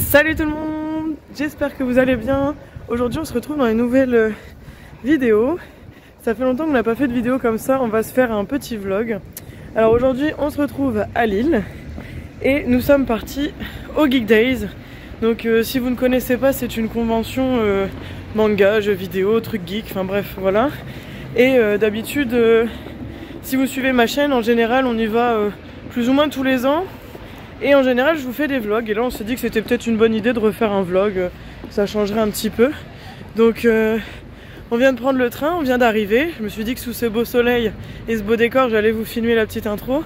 Salut tout le monde, j'espère que vous allez bien. Aujourd'hui on se retrouve dans une nouvelle vidéo. Ça fait longtemps qu'on n'a pas fait de vidéo comme ça, on va se faire un petit vlog. Alors aujourd'hui on se retrouve à Lille et nous sommes partis au Geek Days. Donc si vous ne connaissez pas, c'est une convention manga, jeux vidéo, trucs geek, enfin bref voilà. Et d'habitude si vous suivez ma chaîne, en général on y va plus ou moins tous les ans. Et en général je vous fais des vlogs et là on s'est dit que c'était peut-être une bonne idée de refaire un vlog, ça changerait un petit peu. Donc on vient de prendre le train, on vient d'arriver. Je me suis dit que sous ce beau soleil et ce beau décor j'allais vous filmer la petite intro.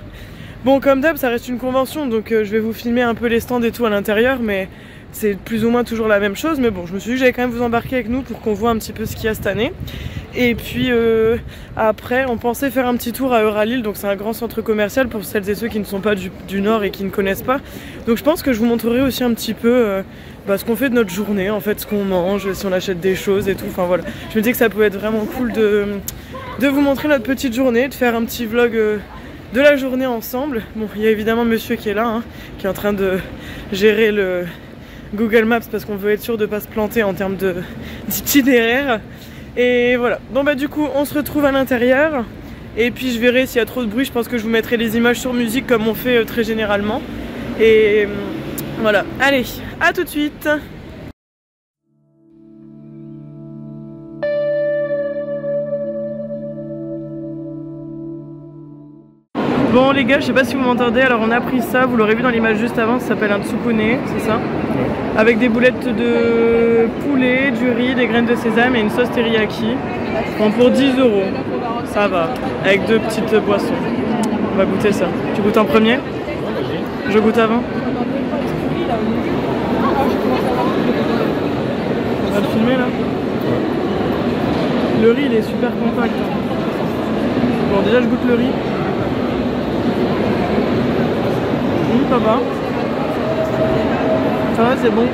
Bon comme d'hab ça reste une convention donc je vais vous filmer un peu les stands et tout à l'intérieur, mais c'est plus ou moins toujours la même chose. Mais bon je me suis dit que j'allais quand même vous embarquer avec nous pour qu'on voit un petit peu ce qu'il y a cette année. Et puis après on pensait faire un petit tour à Euralille, donc c'est un grand centre commercial pour celles et ceux qui ne sont pas du Nord et qui ne connaissent pas. Donc je pense que je vous montrerai aussi un petit peu ce qu'on fait de notre journée, en fait ce qu'on mange, si on achète des choses et tout, enfin voilà. Je me dis que ça pouvait être vraiment cool de vous montrer notre petite journée, de faire un petit vlog de la journée ensemble. Bon il y a évidemment monsieur qui est là, hein, qui est en train de gérer le Google Maps parce qu'on veut être sûr de ne pas se planter en termes d'itinéraire. Et voilà, bon bah du coup on se retrouve à l'intérieur. Et puis je verrai s'il y a trop de bruit, je pense que je vous mettrai les images sur musique comme on fait très généralement. Et voilà, allez, à tout de suite. Bon les gars, je sais pas si vous m'entendez, alors on a pris ça, vous l'aurez vu dans l'image juste avant, ça s'appelle un tsukune, c'est ça? Avec des boulettes de poulet, du riz, des graines de sésame et une sauce teriyaki. Bon pour 10 €, ça va, avec deux petites boissons. On va goûter ça. Tu goûtes en premier? Je goûte avant. On va le filmer là. Le riz il est super compact. Bon déjà je goûte le riz. Ça va. Ça va, c'est bon.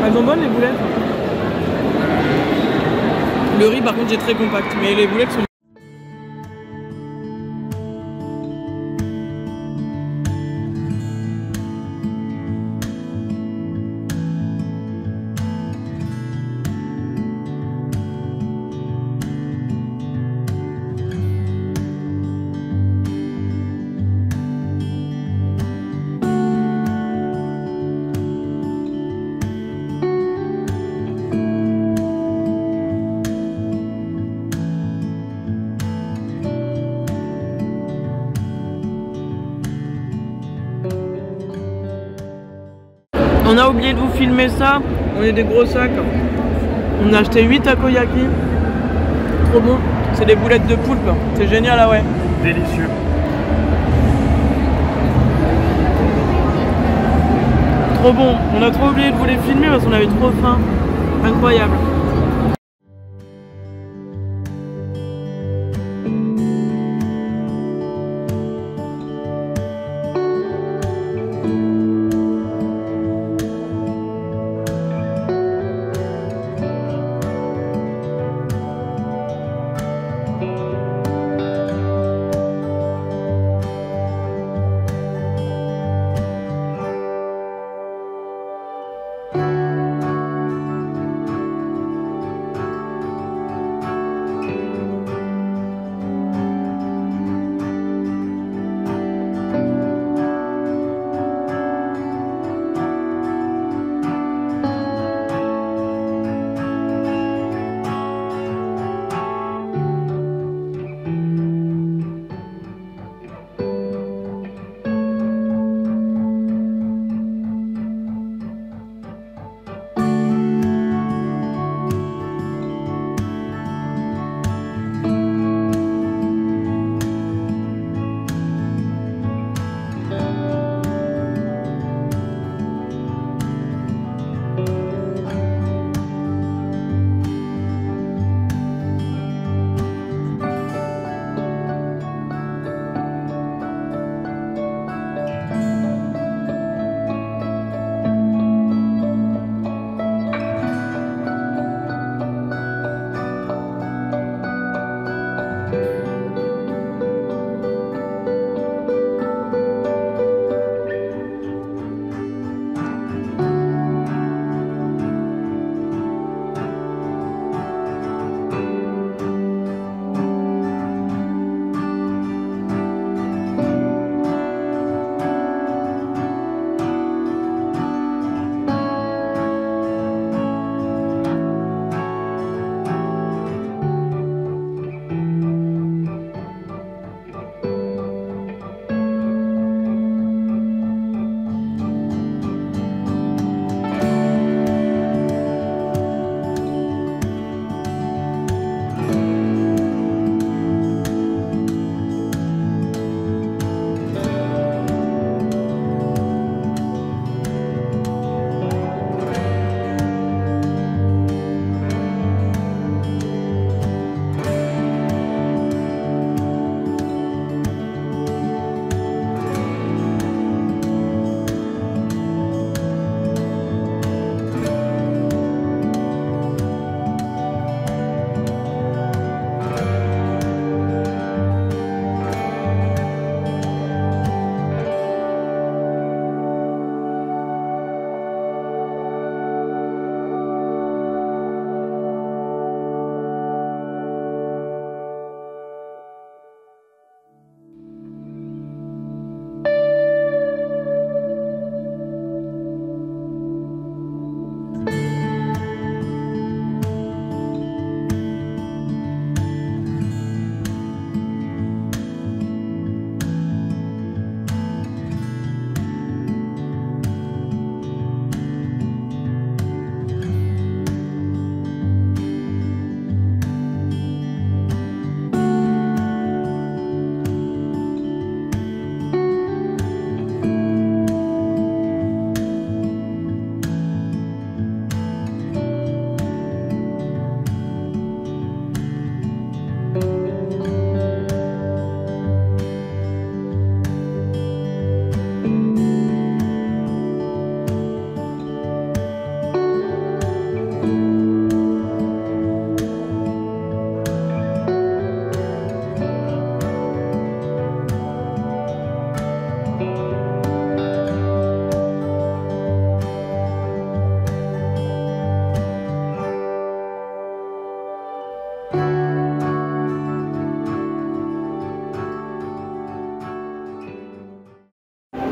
Elles sont bonnes les boulettes. Le riz par contre est très compact, mais les boulettes sont... On a oublié de vous filmer ça, on est des gros sacs. On a acheté 8 takoyaki. Trop bon, c'est des boulettes de poulpe, c'est génial ah ouais. Délicieux. Trop bon, on a trop oublié de vous les filmer parce qu'on avait trop faim. Incroyable.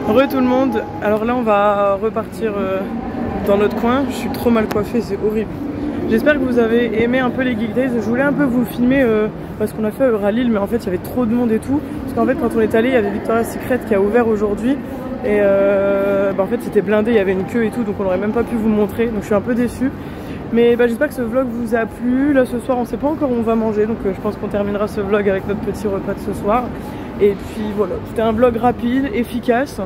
Re tout le monde, alors là on va repartir dans notre coin. Je suis trop mal coiffée, c'est horrible. J'espère que vous avez aimé un peu les Geek Days. Je voulais un peu vous filmer parce qu'on a fait à Lille, mais en fait il y avait trop de monde et tout. Parce qu'en fait quand on est allé, il y avait Victoria's Secret qui a ouvert aujourd'hui. Et en fait c'était blindé, il y avait une queue et tout, donc on n'aurait même pas pu vous montrer. Donc je suis un peu déçue. Mais j'espère que ce vlog vous a plu. Là ce soir on sait pas encore où on va manger, donc je pense qu'on terminera ce vlog avec notre petit repas de ce soir. Et puis voilà, c'était un vlog rapide, efficace.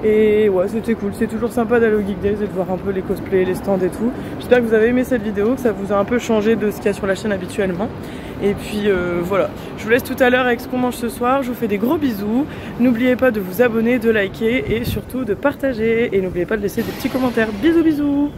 Et ouais, c'était cool, c'est toujours sympa d'aller au Geek Days et de voir un peu les cosplays, les stands et tout. J'espère que vous avez aimé cette vidéo, que ça vous a un peu changé de ce qu'il y a sur la chaîne habituellement. Et puis voilà, je vous laisse tout à l'heure avec ce qu'on mange ce soir. Je vous fais des gros bisous. N'oubliez pas de vous abonner, de liker et surtout de partager. Et n'oubliez pas de laisser des petits commentaires. Bisous bisous.